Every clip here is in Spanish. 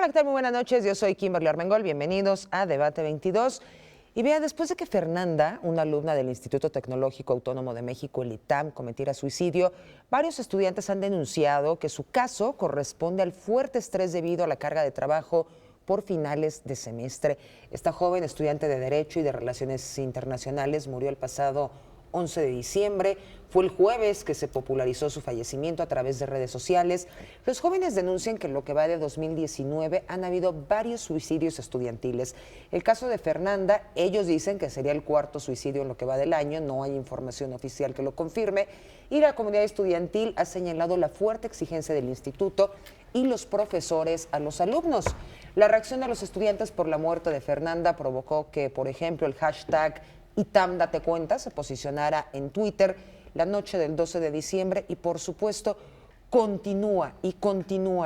Hola, ¿qué tal? Muy buenas noches. Yo soy Kimberly Armengol. Bienvenidos a Debate 22. Y vea, después de que Fernanda, una alumna del Instituto Tecnológico Autónomo de México, el ITAM, cometiera suicidio, varios estudiantes han denunciado que su caso corresponde al fuerte estrés debido a la carga de trabajo por finales de semestre. Esta joven estudiante de Derecho y de Relaciones Internacionales murió el pasado 11 de diciembre. Fue el jueves que se popularizó su fallecimiento a través de redes sociales. Los jóvenes denuncian que en lo que va de 2019 han habido varios suicidios estudiantiles. El caso de Fernanda, ellos dicen que sería el cuarto suicidio en lo que va del año, no hay información oficial que lo confirme, y la comunidad estudiantil ha señalado la fuerte exigencia del instituto y los profesores a los alumnos. La reacción de los estudiantes por la muerte de Fernanda provocó que, por ejemplo, el hashtag ITAM Date Cuenta se posicionara en Twitter la noche del 12 de diciembre y, por supuesto, continúa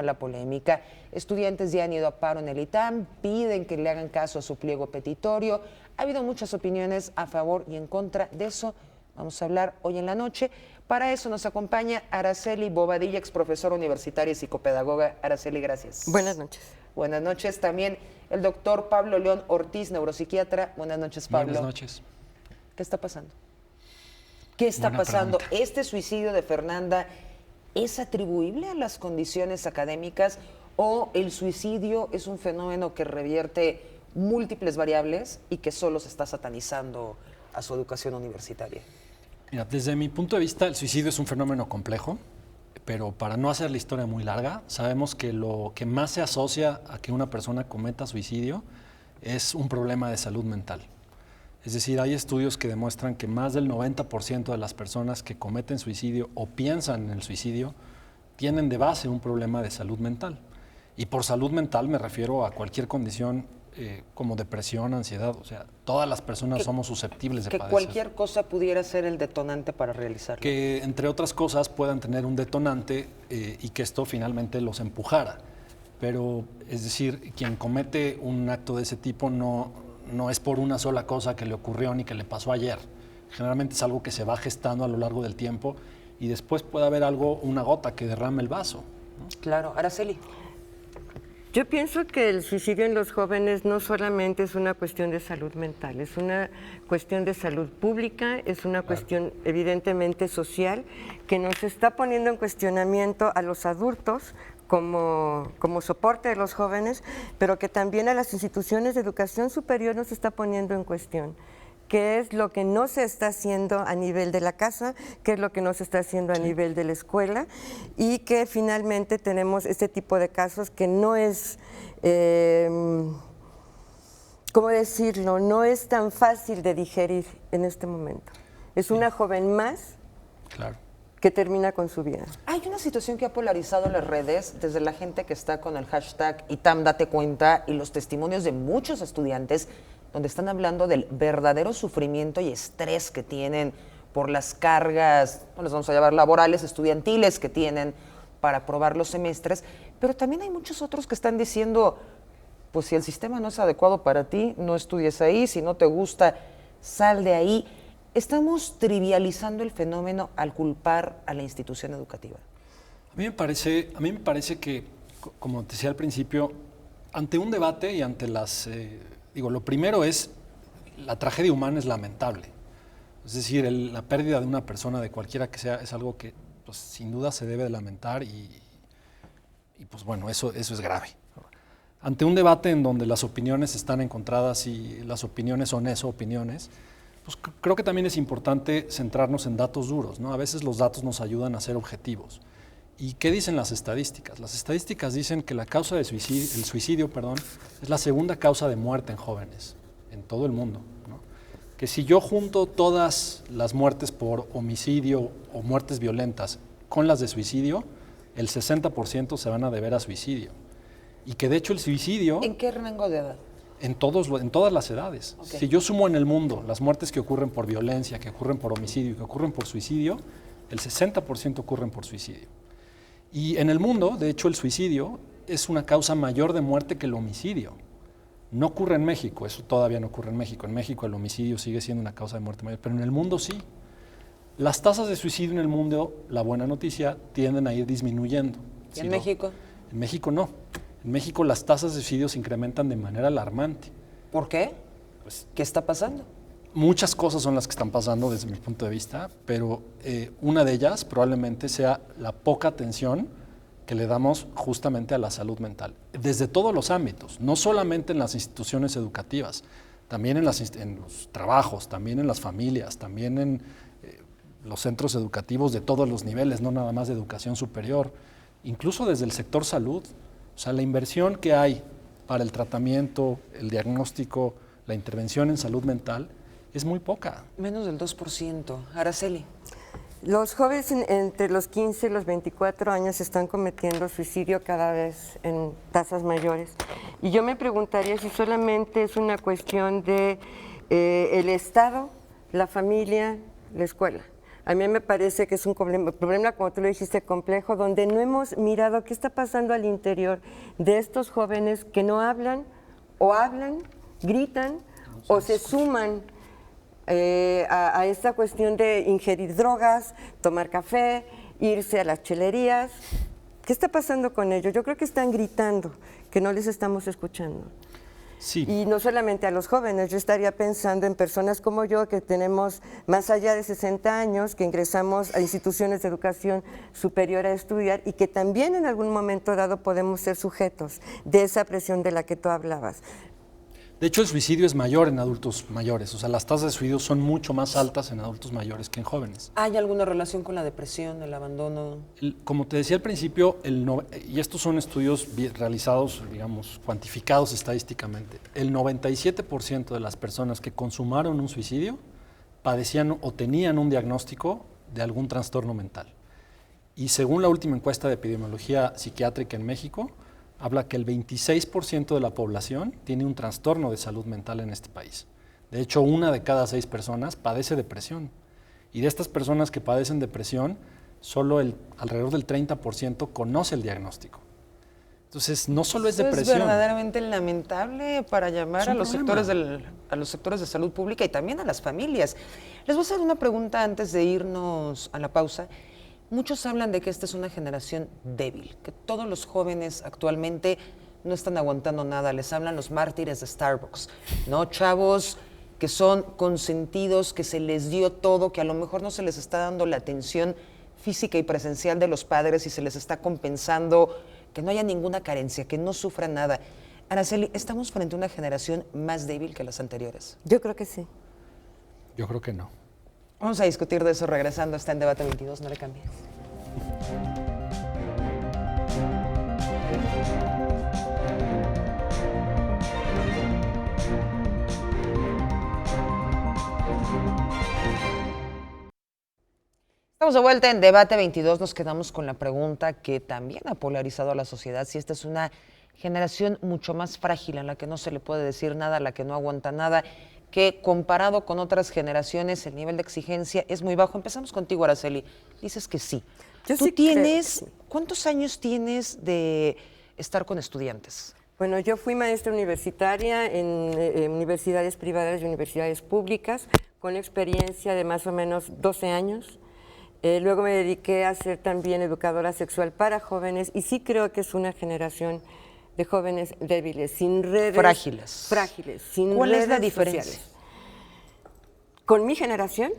la polémica. Estudiantes ya han ido a paro en el ITAM, piden que le hagan caso a su pliego petitorio. Ha habido muchas opiniones a favor y en contra de eso. Vamos a hablar hoy en la noche. Para eso nos acompaña Araceli Bobadilla, ex profesora universitaria y psicopedagoga. Araceli, gracias. Buenas noches. Buenas noches. También el doctor Pablo León Ortiz, neuropsiquiatra. Buenas noches, Pablo. Buenas noches. ¿Qué está pasando? ¿Qué está pasando? ¿Este suicidio de Fernanda es atribuible a las condiciones académicas o el suicidio es un fenómeno que revierte múltiples variables y que solo se está satanizando a su educación universitaria? Mira, desde mi punto de vista, el suicidio es un fenómeno complejo, pero para no hacer la historia muy larga, sabemos que lo que más se asocia a que una persona cometa suicidio es un problema de salud mental. Es decir, hay estudios que demuestran que más del 90% de las personas que cometen suicidio o piensan en el suicidio tienen de base un problema de salud mental. Y por salud mental me refiero a cualquier condición como depresión, ansiedad. O sea, todas las personas somos susceptibles de padecer. Que cualquier cosa pudiera ser el detonante para realizarlo. Que, entre otras cosas, puedan tener un detonante y que esto finalmente los empujara. Pero, es decir, quien comete un acto de ese tipo no es por una sola cosa que le ocurrió ni que le pasó ayer. Generalmente es algo que se va gestando a lo largo del tiempo y después puede haber una gota que derrame el vaso, ¿no? Claro. Araceli. Yo pienso que el suicidio en los jóvenes no solamente es una cuestión de salud mental, es una cuestión de salud pública, es una cuestión evidentemente social que nos está poniendo en cuestionamiento a los adultos como soporte de los jóvenes, pero que también a las instituciones de educación superior nos está poniendo en cuestión. ¿Qué es lo que no se está haciendo a nivel de la casa? ¿Qué es lo que no se está haciendo a nivel de la escuela? Y que finalmente tenemos este tipo de casos que no es, ¿cómo decirlo? No es tan fácil de digerir en este momento. Es una joven más que termina con su vida. Hay una situación que ha polarizado las redes, desde la gente que está con el hashtag ITAM Date Cuenta y los testimonios de muchos estudiantes donde están hablando del verdadero sufrimiento y estrés que tienen por las cargas, no les vamos a llamar laborales, estudiantiles que tienen para aprobar los semestres, pero también hay muchos otros que están diciendo, pues si el sistema no es adecuado para ti, no estudies ahí, si no te gusta, sal de ahí. ¿Estamos trivializando el fenómeno al culpar a la institución educativa? A mí me parece que, como te decía al principio, ante un debate y ante lo primero es, la tragedia humana es lamentable. Es decir, la pérdida de una persona, de cualquiera que sea, es algo que pues, sin duda se debe de lamentar y pues bueno, eso es grave. Ante un debate en donde las opiniones están encontradas y las opiniones son opiniones, pues creo que también es importante centrarnos en datos duros, ¿no? A veces los datos nos ayudan a ser objetivos. ¿Y qué dicen las estadísticas? Las estadísticas dicen que la causa de suicidio, el suicidio, es la segunda causa de muerte en jóvenes, en todo el mundo, ¿no? Que si yo junto todas las muertes por homicidio o muertes violentas con las de suicidio, el 60% se van a deber a suicidio. Y que de hecho el suicidio... ¿En qué rango de edad? En todas las edades. Okay. Si yo sumo en el mundo las muertes que ocurren por violencia, que ocurren por homicidio y que ocurren por suicidio, el 60% ocurren por suicidio. Y en el mundo, de hecho, el suicidio es una causa mayor de muerte que el homicidio. No ocurre en México, eso todavía no ocurre en México. En México el homicidio sigue siendo una causa de muerte mayor, pero en el mundo sí. Las tasas de suicidio en el mundo, la buena noticia, tienden a ir disminuyendo. ¿Y en México? En México no. En México las tasas de suicidio se incrementan de manera alarmante. ¿Por qué? Pues, ¿Qué está pasando? muchas cosas son las que están pasando desde mi punto de vista, pero una de ellas probablemente sea la poca atención que le damos justamente a la salud mental, desde todos los ámbitos, no solamente en las instituciones educativas, también en los trabajos, también en las familias, también en los centros educativos de todos los niveles, no nada más de educación superior, incluso desde el sector salud. O sea, la inversión que hay para el tratamiento, el diagnóstico, la intervención en salud mental es muy poca. Menos del 2%. Araceli. Los jóvenes entre los 15 y los 24 años están cometiendo suicidio cada vez en tasas mayores. Y yo me preguntaría si solamente es una cuestión de el Estado, la familia, la escuela. A mí me parece que es un problema, como tú lo dijiste, complejo, donde no hemos mirado qué está pasando al interior de estos jóvenes que no hablan, o hablan, gritan, o se suman a esta cuestión de ingerir drogas, tomar café, irse a las chelerías. ¿Qué está pasando con ellos? Yo creo que están gritando, que no les estamos escuchando. Sí. Y no solamente a los jóvenes, yo estaría pensando en personas como yo que tenemos más allá de 60 años, que ingresamos a instituciones de educación superior a estudiar y que también en algún momento dado podemos ser sujetos de esa presión de la que tú hablabas. De hecho, el suicidio es mayor en adultos mayores, o sea, las tasas de suicidio son mucho más altas en adultos mayores que en jóvenes. ¿Hay alguna relación con la depresión, el abandono? Como te decía al principio, y estos son estudios realizados, digamos, cuantificados estadísticamente, el 97% de las personas que consumaron un suicidio padecían o tenían un diagnóstico de algún trastorno mental. Y según la última encuesta de epidemiología psiquiátrica en México, habla que el 26% de la población tiene un trastorno de salud mental en este país. De hecho, 1 de cada 6 personas padece depresión. Y de estas personas que padecen depresión, solo alrededor del 30% conoce el diagnnostico. Entonces, no solo es depresión. Es verdaderamente lamentable para llamar a los sectores de salud pública y también a las familias. Les voy a hacer una pregunta antes de irnos a la pausa. Muchos hablan de que esta es una generación débil, que todos los jóvenes actualmente no están aguantando nada. Les hablan los mártires de Starbucks, ¿no? Chavos que son consentidos, que se les dio todo, que a lo mejor no se les está dando la atención física y presencial de los padres y se les está compensando, que no haya ninguna carencia, que no sufran nada. Araceli, ¿estamos frente a una generación más débil que las anteriores? Yo creo que sí. Yo creo que no. Vamos a discutir de eso regresando. Está en Debate 22, no le cambies. Estamos de vuelta en Debate 22. Nos quedamos con la pregunta que también ha polarizado a la sociedad, si esta es una generación mucho más frágil, a la que no se le puede decir nada, a la que no aguanta nada, que comparado con otras generaciones el nivel de exigencia es muy bajo. Empezamos contigo, Araceli. Dices que sí. Yo ¿Tú sí tienes, creo que sí. cuántos años tienes de estar con estudiantes? Bueno, yo fui maestra universitaria en universidades privadas y universidades públicas, con experiencia de más o menos 12 años. Luego me dediqué a ser también educadora sexual para jóvenes y sí creo que es una generación de jóvenes débiles, sin redes. Frágiles. Frágiles, sin ¿Cuál redes es la diferencia? sociales. ¿Con mi generación?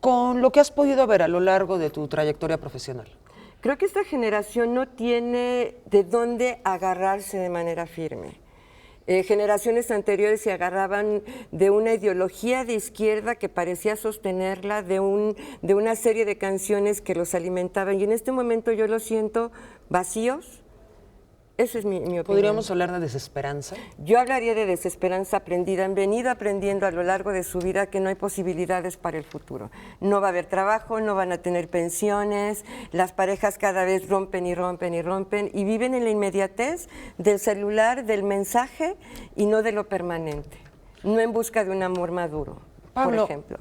Con lo que has podido ver a lo largo de tu trayectoria profesional. Creo que esta generación no tiene de dónde agarrarse de manera firme. Generaciones anteriores se agarraban de una ideología de izquierda que parecía sostenerla, de una serie de canciones que los alimentaban. Y en este momento yo los siento vacíos. Esa es mi opinión. ¿Podríamos hablar de desesperanza? Yo hablaría de desesperanza aprendida. Han venido aprendiendo a lo largo de su vida que no hay posibilidades para el futuro. No va a haber trabajo, no van a tener pensiones, las parejas cada vez rompen y rompen y rompen y viven en la inmediatez del celular, del mensaje y no de lo permanente. No en busca de un amor maduro, Pablo, por ejemplo.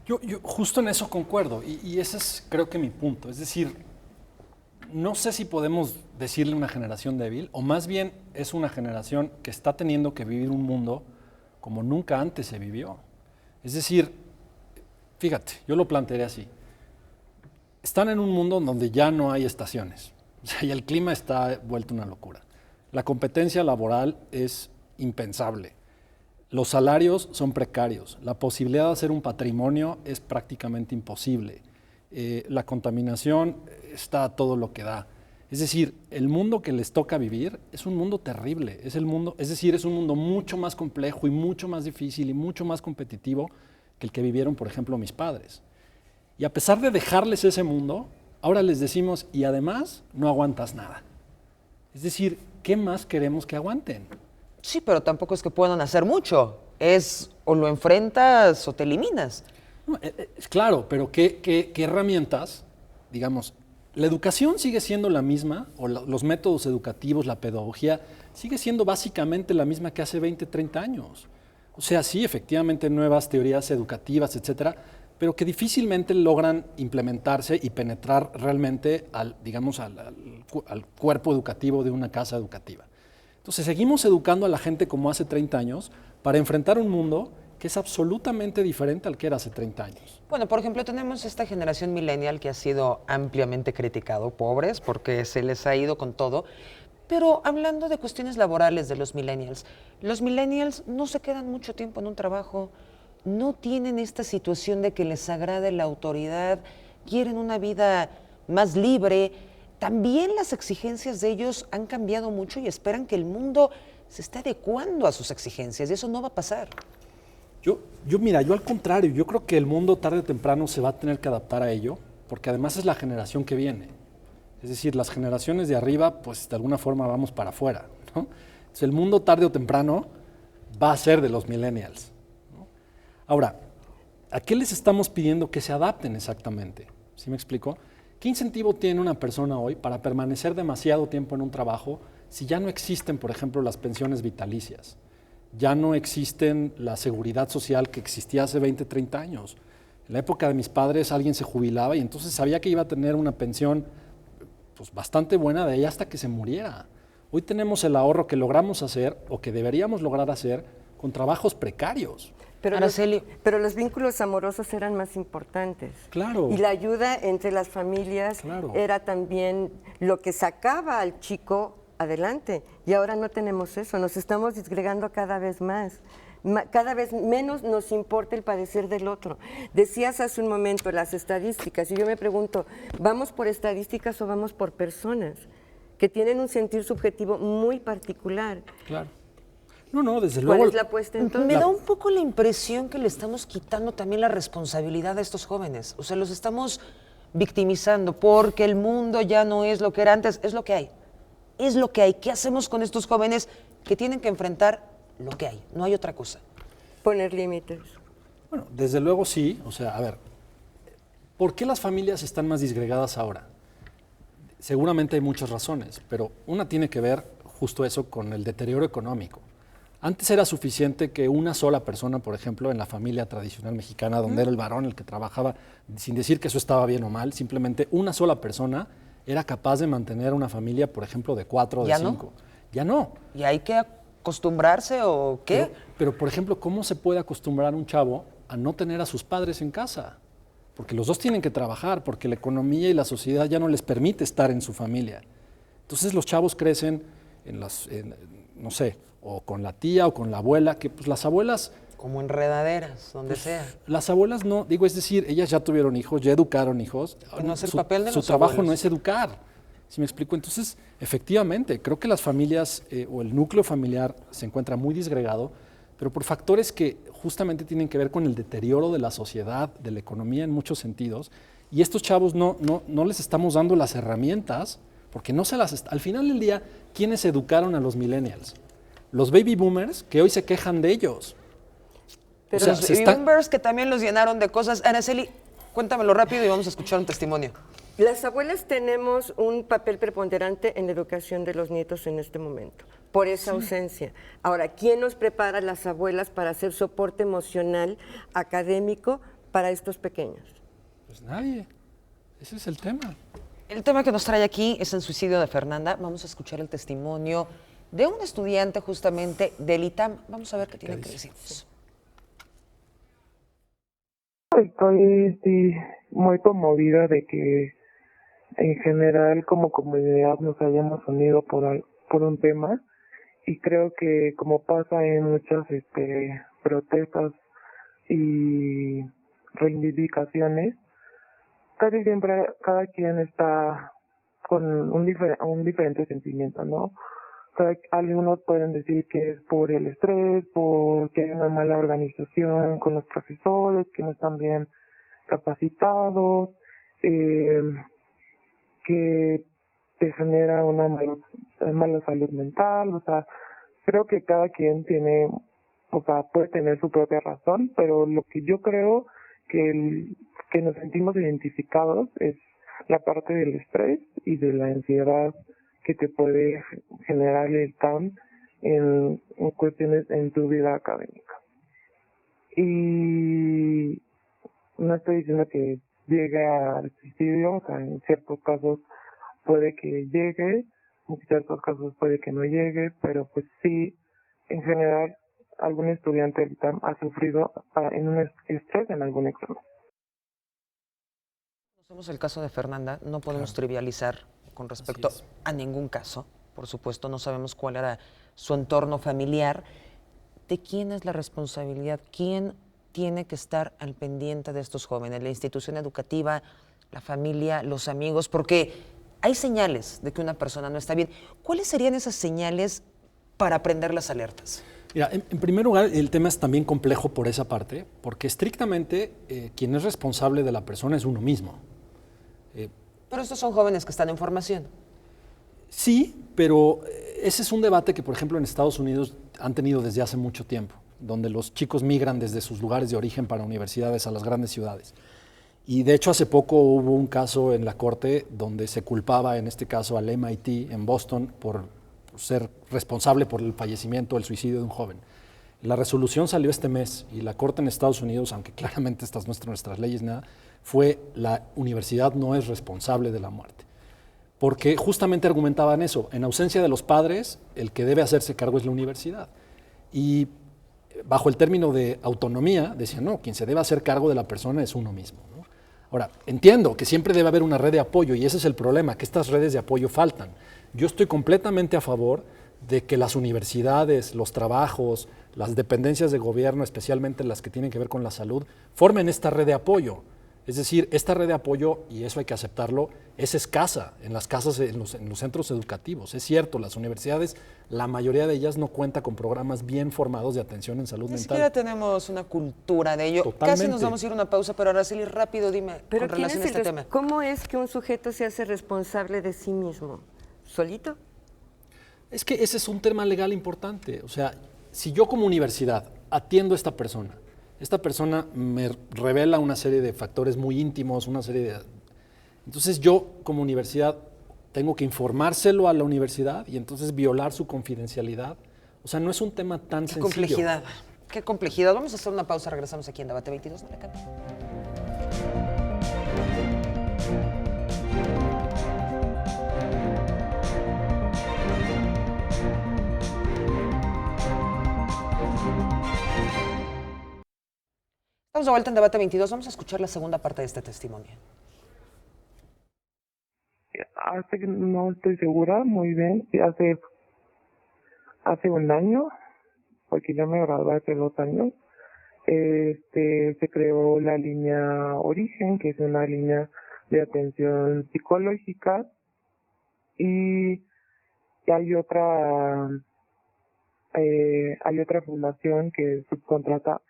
Yo justo en eso concuerdo y ese es creo que mi punto. Es decir, no sé si podemos decirle una generación débil, o más bien es una generación que está teniendo que vivir un mundo como nunca antes se vivió. Es decir, fíjate, yo lo plantearé así. Están en un mundo donde ya no hay estaciones, o sea, y el clima está vuelto una locura. La competencia laboral es impensable. Los salarios son precarios. La posibilidad de hacer un patrimonio es prácticamente imposible. La contaminación está a todo lo que da. Es decir, el mundo que les toca vivir es un mundo terrible. Es un mundo mucho más complejo y mucho más difícil y mucho más competitivo que el que vivieron, por ejemplo, mis padres. Y a pesar de dejarles ese mundo, ahora les decimos, y además no aguantas nada. Es decir, ¿qué más queremos que aguanten? Sí, pero tampoco es que puedan hacer mucho. Es o lo enfrentas o te eliminas. No, claro, pero ¿qué herramientas? Digamos, la educación sigue siendo la misma, o los métodos educativos, la pedagogía, sigue siendo básicamente la misma que hace 20, 30 años. O sea, sí, efectivamente nuevas teorías educativas, etcétera, pero que difícilmente logran implementarse y penetrar realmente al cuerpo educativo de una casa educativa. Entonces, seguimos educando a la gente como hace 30 años para enfrentar un mundo que es absolutamente diferente al que era hace 30 años. Bueno, por ejemplo, tenemos esta generación millennial que ha sido ampliamente criticado, pobres, porque se les ha ido con todo. Pero hablando de cuestiones laborales de los millennials no se quedan mucho tiempo en un trabajo, no tienen esta situación de que les agrade la autoridad, quieren una vida más libre. También las exigencias de ellos han cambiado mucho y esperan que el mundo se esté adecuando a sus exigencias, y eso no va a pasar. Mira, yo al contrario, yo creo que el mundo tarde o temprano se va a tener que adaptar a ello, porque además es la generación que viene. Es decir, las generaciones de arriba, pues de alguna forma vamos para afuera, ¿no? Entonces el mundo tarde o temprano va a ser de los millennials, ¿no? Ahora, ¿a qué les estamos pidiendo que se adapten exactamente? ¿Sí me explico? ¿Qué incentivo tiene una persona hoy para permanecer demasiado tiempo en un trabajo si ya no existen, por ejemplo, las pensiones vitalicias? Ya no existen la seguridad social que existía hace 20, 30 años. En la época de mis padres alguien se jubilaba y entonces sabía que iba a tener una pensión pues, bastante buena de ahí hasta que se muriera. Hoy tenemos el ahorro que logramos hacer o que deberíamos lograr hacer con trabajos precarios. Pero los vínculos amorosos eran más importantes. Claro. Y la ayuda entre las familias era también lo que sacaba al chico adelante. Y ahora no tenemos eso, nos estamos disgregando cada vez más. Cada vez menos nos importa el padecer del otro. Decías hace un momento las estadísticas, y yo me pregunto, ¿vamos por estadísticas o vamos por personas que tienen un sentir subjetivo muy particular? Claro. No, desde luego. ¿Cuál es la apuesta entonces? Me da un poco la impresión que le estamos quitando también la responsabilidad a estos jóvenes. O sea, los estamos victimizando porque el mundo ya no es lo que era antes, es lo que hay. Es lo que hay. ¿Qué hacemos con estos jóvenes que tienen que enfrentar lo que hay? No hay otra cosa. Poner límites. Bueno, desde luego sí. O sea, a ver, ¿por qué las familias están más disgregadas ahora? Seguramente hay muchas razones, pero una tiene que ver justo eso con el deterioro económico. Antes era suficiente que una sola persona, por ejemplo, en la familia tradicional mexicana, donde era el varón el que trabajaba, sin decir que eso estaba bien o mal, simplemente una sola persona era capaz de mantener una familia, por ejemplo, de 4 o de 5. Ya no. ¿Y hay que acostumbrarse o qué? Pero, por ejemplo, ¿cómo se puede acostumbrar un chavo a no tener a sus padres en casa? Porque los dos tienen que trabajar, porque la economía y la sociedad ya no les permite estar en su familia. Entonces los chavos crecen no sé, o con la tía o con la abuela, que pues las abuelas... Como enredaderas, donde sea. Las abuelas no, digo, es decir, ellas ya tuvieron hijos, ya educaron hijos. No es el papel de su los trabajo abuelos. no es educar, ¿sí me explico? Entonces, efectivamente, creo que las familias o el núcleo familiar se encuentra muy disgregado, pero por factores que justamente tienen que ver con el deterioro de la sociedad, de la economía en muchos sentidos, y estos chavos no les estamos dando las herramientas, porque no se las... Al final del día, ¿quiénes educaron a los millennials? Los baby boomers, que hoy se quejan de ellos. Pero los baby boomers que también los llenaron de cosas. Araceli, cuéntamelo rápido y vamos a escuchar un testimonio. Las abuelas tenemos un papel preponderante en la educación de los nietos en este momento, por esa ausencia. Ahora, ¿quién nos prepara a las abuelas para hacer soporte emocional, académico para estos pequeños? Pues nadie. Ese es el tema. El tema que nos trae aquí es el suicidio de Fernanda. Vamos a escuchar el testimonio de un estudiante justamente del ITAM. Vamos a ver qué tiene que decirnos. Estoy muy conmovida de que en general como comunidad nos hayamos unido por por un tema, y creo que como pasa en muchas protestas y reivindicaciones, cada quien está con un diferente sentimiento, ¿no? Algunos pueden decir que es por el estrés, porque hay una mala organización con los profesores, que no están bien capacitados, eh, que te genera una mala salud mental. O sea, creo que cada quien tiene, o sea, puede tener su propia razón, pero lo que yo creo que nos sentimos identificados es la parte del estrés y de la ansiedad que te puede generar el TAM en cuestiones en tu vida académica. Y no estoy diciendo que llegue al suicidio, o sea, en ciertos casos puede que llegue, en ciertos casos puede que no llegue, pero pues sí, en general, algún estudiante del TAM ha sufrido en un estrés en algún examen. Conocemos el caso de Fernanda, no podemos Claro. trivializar con respecto Así es. a ningún caso. Por supuesto, no sabemos cuál era su entorno familiar. ¿De quién es la responsabilidad? ¿Quién tiene que estar al pendiente de estos jóvenes? ¿La institución educativa, la familia, los amigos? Porque hay señales de que una persona no está bien. ¿Cuáles serían esas señales para prender las alertas? Mira, en primer lugar, el tema es también complejo por esa parte, porque estrictamente quien es responsable de la persona es uno mismo. Pero estos son jóvenes que están en formación. Sí, pero ese es un debate que, por ejemplo, en Estados Unidos han tenido desde hace mucho tiempo, donde los chicos migran desde sus lugares de origen para universidades a las grandes ciudades. Y de hecho hace poco hubo un caso en la corte donde se culpaba, en este caso, al MIT en Boston por ser responsable por el fallecimiento, el suicidio de un joven. La resolución salió este mes y la corte en Estados Unidos, aunque claramente estas no son nuestras leyes, nada, fue la universidad no es responsable de la muerte. Porque justamente argumentaban eso, en ausencia de los padres, el que debe hacerse cargo es la universidad. Y bajo el término de autonomía, decían, no, quien se debe hacer cargo de la persona es uno mismo, ¿no? Ahora, entiendo que siempre debe haber una red de apoyo y ese es el problema, que estas redes de apoyo faltan. Yo estoy completamente a favor de que las universidades, los trabajos, las dependencias de gobierno, especialmente las que tienen que ver con la salud, formen esta red de apoyo. Es decir, esta red de apoyo, y eso hay que aceptarlo, es escasa en las casas, en los centros educativos. Es cierto, las universidades, la mayoría de ellas no cuenta con programas bien formados de atención en salud Ni mental. siquiera tenemos una cultura de ello. Totalmente. Casi nos vamos a ir a una pausa, pero Araceli, rápido dime Pero con relación a este tema. ¿cómo es que un sujeto se hace responsable de sí mismo? ¿Solito? Es que ese es un tema legal importante. O sea, si yo como universidad atiendo a esta persona me revela una serie de factores muy íntimos, una serie de... Entonces yo como universidad tengo que informárselo a la universidad y entonces violar su confidencialidad. O sea, no es un tema tan Qué sencillo. complejidad, qué complejidad. Vamos a hacer una pausa, regresamos aquí en Debate 22. No le cambie. Estamos de vuelta en Debate 22. Vamos a escuchar la segunda parte de este testimonio. No estoy segura muy bien, sí, hace un año, porque yo me gradué hace 2 años, se creó la línea Origen, que es una línea de atención psicológica, y hay otra fundación que subcontrata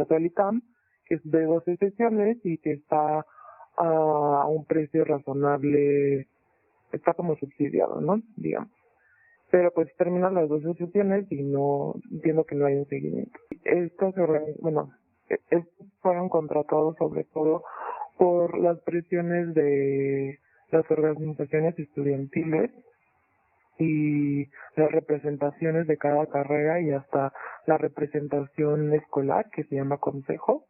al ITAM, que es de 12 sesiones y que está a un precio razonable, está como subsidiado, ¿no? Digamos. Pero pues terminan las 12 sesiones y no entiendo que no hay un seguimiento. Estos fueron contratados sobre todo por las presiones de las organizaciones estudiantiles y las representaciones de cada carrera y hasta la representación escolar, que se llama consejo,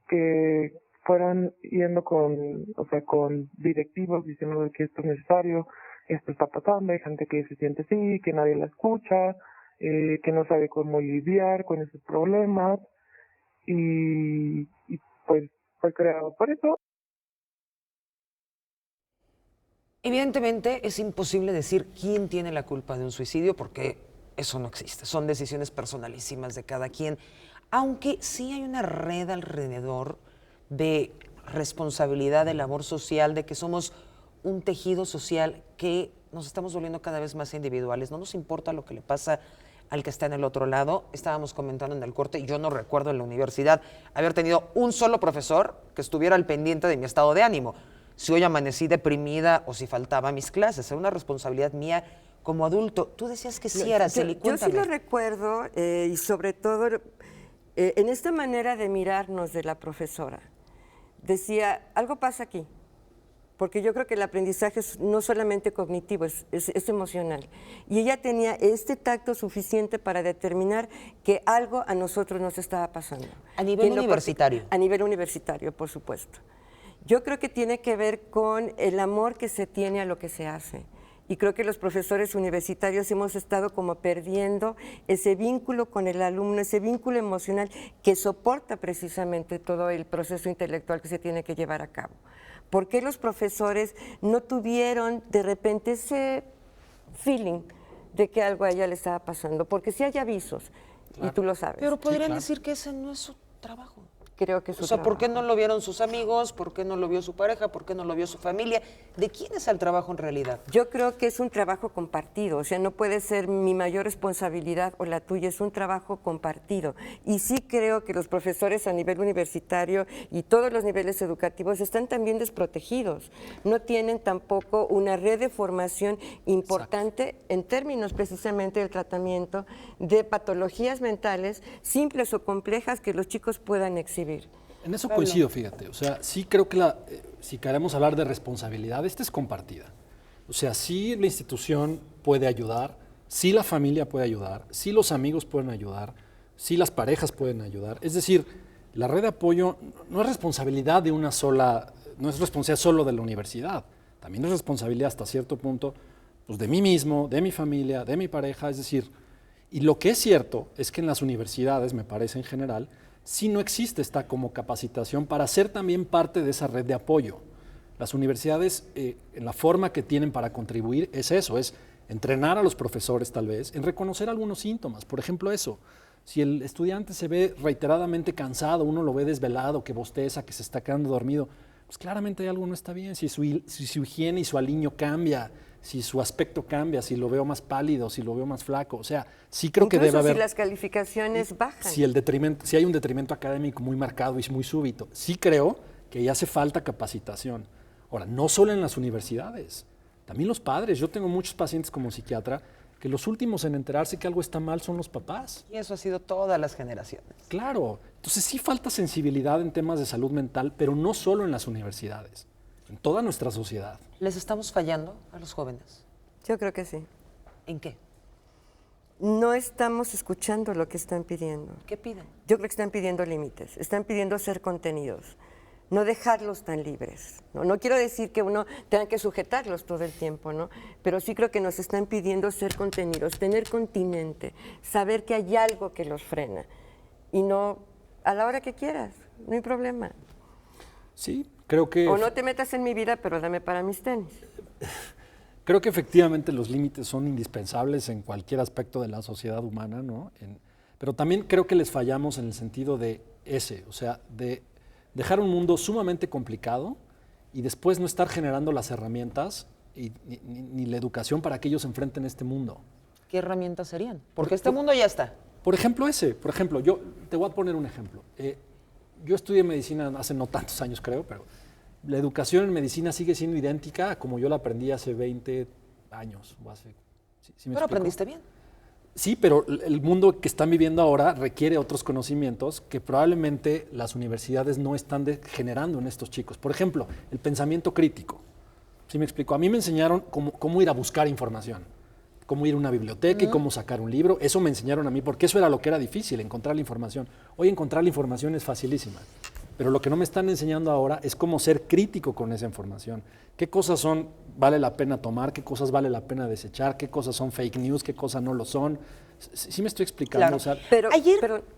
que fueran yendo con directivos diciendo que esto es necesario, esto está pasando, hay gente que se siente así, que nadie la escucha, que no sabe cómo lidiar con esos problemas, y pues fue creado por eso. Evidentemente es imposible decir quién tiene la culpa de un suicidio porque eso no existe. Son decisiones personalísimas de cada quien. Aunque sí hay una red alrededor de responsabilidad, de labor social, de que somos un tejido social que nos estamos volviendo cada vez más individuales. No nos importa lo que le pasa al que está en el otro lado. Estábamos comentando en el corte, yo no recuerdo en la universidad haber tenido un solo profesor que estuviera al pendiente de mi estado de ánimo. Si hoy amanecí deprimida o si faltaba a mis clases, era una responsabilidad mía como adulto. Tú decías que sí, Araceli, cuéntame. Yo sí lo recuerdo y sobre todo en esta manera de mirarnos de la profesora. Decía, algo pasa aquí, porque yo creo que el aprendizaje es no solamente cognitivo, es emocional. Y ella tenía este tacto suficiente para determinar que algo a nosotros nos estaba pasando. ¿A nivel universitario? A nivel universitario, por supuesto. Yo creo que tiene que ver con el amor que se tiene a lo que se hace. Y creo que los profesores universitarios hemos estado como perdiendo ese vínculo con el alumno, ese vínculo emocional que soporta precisamente todo el proceso intelectual que se tiene que llevar a cabo. ¿Por qué los profesores no tuvieron de repente ese feeling de que algo a ella le estaba pasando? Porque sí hay avisos, claro, y tú lo sabes. Pero podrían decir que ese no es su trabajo. Creo que o sea, ¿por qué no lo vieron sus amigos? ¿Por qué no lo vio su pareja? ¿Por qué no lo vio su familia? ¿De quién es el trabajo en realidad? Yo creo que es un trabajo compartido, o sea, no puede ser mi mayor responsabilidad o la tuya, es un trabajo compartido. Y sí creo que los profesores a nivel universitario y todos los niveles educativos están también desprotegidos. No tienen tampoco una red de formación importante. Exacto. En términos precisamente del tratamiento de patologías mentales simples o complejas que los chicos puedan exhibir. En eso coincido, fíjate. O sea, sí creo que si queremos hablar de responsabilidad, esta es compartida. O sea, sí la institución puede ayudar, sí la familia puede ayudar, sí los amigos pueden ayudar, sí las parejas pueden ayudar. Es decir, la red de apoyo no es responsabilidad de una sola, no es responsabilidad solo de la universidad. También es responsabilidad hasta cierto punto pues, de mí mismo, de mi familia, de mi pareja. Es decir, y lo que es cierto es que en las universidades, me parece en general, sí no existe esta como capacitación para ser también parte de esa red de apoyo. Las universidades, en la forma que tienen para contribuir, es eso, es entrenar a los profesores tal vez, en reconocer algunos síntomas. Por ejemplo eso, si el estudiante se ve reiteradamente cansado, uno lo ve desvelado, que bosteza, que se está quedando dormido, pues claramente algo no está bien. Si su higiene y su aliño cambia, si su aspecto cambia, si lo veo más pálido, si lo veo más flaco, o sea, sí creo que debe haber... si las calificaciones bajan. Si hay un detrimento académico muy marcado y muy súbito, sí creo que ya hace falta capacitación. Ahora, no solo en las universidades, también los padres. Yo tengo muchos pacientes como psiquiatra que los últimos en enterarse que algo está mal son los papás. Y eso ha sido todas las generaciones. Claro, entonces sí falta sensibilidad en temas de salud mental, pero no solo en las universidades, en toda nuestra sociedad. ¿Les estamos fallando a los jóvenes? Yo creo que sí. ¿En qué? No estamos escuchando lo que están pidiendo. ¿Qué piden? Yo creo que están pidiendo límites, están pidiendo ser contenidos, no dejarlos tan libres. No quiero decir que uno tenga que sujetarlos todo el tiempo, ¿no? Pero sí creo que nos están pidiendo ser contenidos, tener continente, saber que hay algo que los frena y no a la hora que quieras, no hay problema. Sí, creo que... O no te metas en mi vida, pero dame para mis tenis. Creo que efectivamente los límites son indispensables en cualquier aspecto de la sociedad humana, ¿no? Pero también creo que les fallamos en el sentido de o sea, de dejar un mundo sumamente complicado y después no estar generando las herramientas ni la educación para que ellos enfrenten este mundo. ¿Qué herramientas serían? Porque este mundo ya está. Por ejemplo, yo te voy a poner un ejemplo. Yo estudié medicina hace no tantos años, creo, pero la educación en medicina sigue siendo idéntica a como yo la aprendí hace 20 años. O hace, ¿sí me pero explico? aprendiste bien. Sí, pero el mundo que están viviendo ahora requiere otros conocimientos que probablemente las universidades no están generando en estos chicos. Por ejemplo, el pensamiento crítico. ¿Sí me explico? A mí me enseñaron cómo ir a buscar información, cómo ir a una biblioteca y cómo sacar un libro. Eso me enseñaron a mí, porque eso era lo que era difícil, encontrar la información. Hoy encontrar la información es facilísima, pero lo que no me están enseñando ahora es cómo ser crítico con esa información. ¿Qué cosas vale la pena tomar? ¿Qué cosas vale la pena desechar? ¿Qué cosas son fake news? ¿Qué cosas no lo son? ¿Sí me estoy explicando? Claro. O sea, pero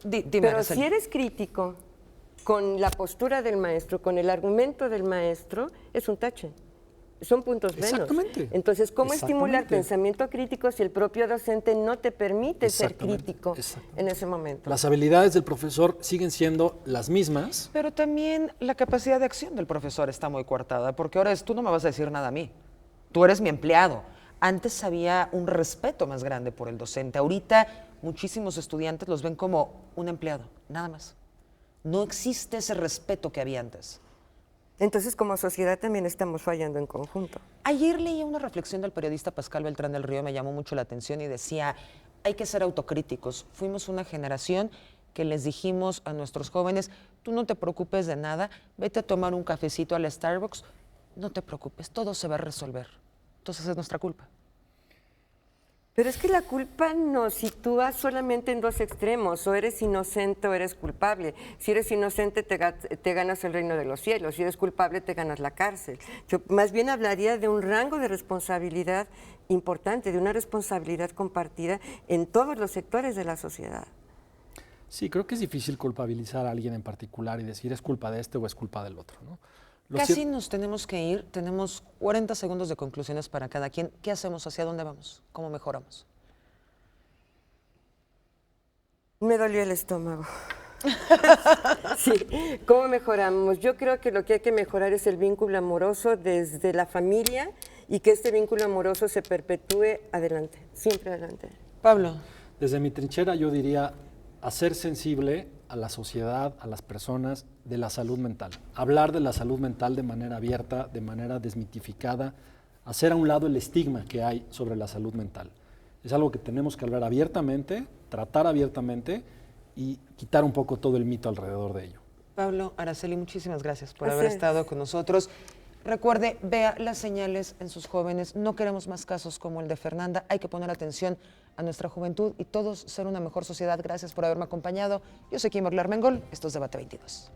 dime, si eres crítico con la postura del maestro, con el argumento del maestro, es un tache. son puntos menos. Exactamente. Entonces, ¿cómo estimular Exactamente. pensamiento crítico si el propio docente no te permite ser Exactamente, crítico exactamente. en ese momento? Las habilidades del profesor siguen siendo las mismas. Pero también la capacidad de acción del profesor está muy coartada, porque ahora tú no me vas a decir nada a mí. Tú eres mi empleado. Antes había un respeto más grande por el docente. Ahorita muchísimos estudiantes los ven como un empleado, nada más. No existe ese respeto que había antes. Entonces, como sociedad también estamos fallando en conjunto. Ayer leí una reflexión del periodista Pascal Beltrán del Río, me llamó mucho la atención y decía, hay que ser autocríticos. Fuimos una generación que les dijimos a nuestros jóvenes, tú no te preocupes de nada, vete a tomar un cafecito al Starbucks, no te preocupes, todo se va a resolver. Entonces es nuestra culpa. Pero es que la culpa nos sitúa solamente en dos extremos, o eres inocente o eres culpable. Si eres inocente te ganas el reino de los cielos, si eres culpable te ganas la cárcel. Yo más bien hablaría de un rango de responsabilidad importante, de una responsabilidad compartida en todos los sectores de la sociedad. Sí, creo que es difícil culpabilizar a alguien en particular y decir es culpa de este o es culpa del otro, ¿no? Casi nos tenemos que ir, tenemos 40 segundos de conclusiones para cada quien. ¿Qué hacemos? ¿Hacia dónde vamos? ¿Cómo mejoramos? Me dolió el estómago. Sí, ¿cómo mejoramos? Yo creo que lo que hay que mejorar es el vínculo amoroso desde la familia y que este vínculo amoroso se perpetúe adelante, siempre adelante. Pablo. Desde mi trinchera yo diría hacer sensible a la sociedad, a las personas, de la salud mental. Hablar de la salud mental de manera abierta, de manera desmitificada, hacer a un lado el estigma que hay sobre la salud mental. Es algo que tenemos que hablar abiertamente, tratar abiertamente y quitar un poco todo el mito alrededor de ello. Pablo, Araceli, muchísimas gracias por haber estado con nosotros. Recuerde, vea las señales en sus jóvenes. No queremos más casos como el de Fernanda. Hay que poner atención a nuestra juventud y todos ser una mejor sociedad. Gracias por haberme acompañado. Yo soy Kimberly Armengol. Esto es Debate 22.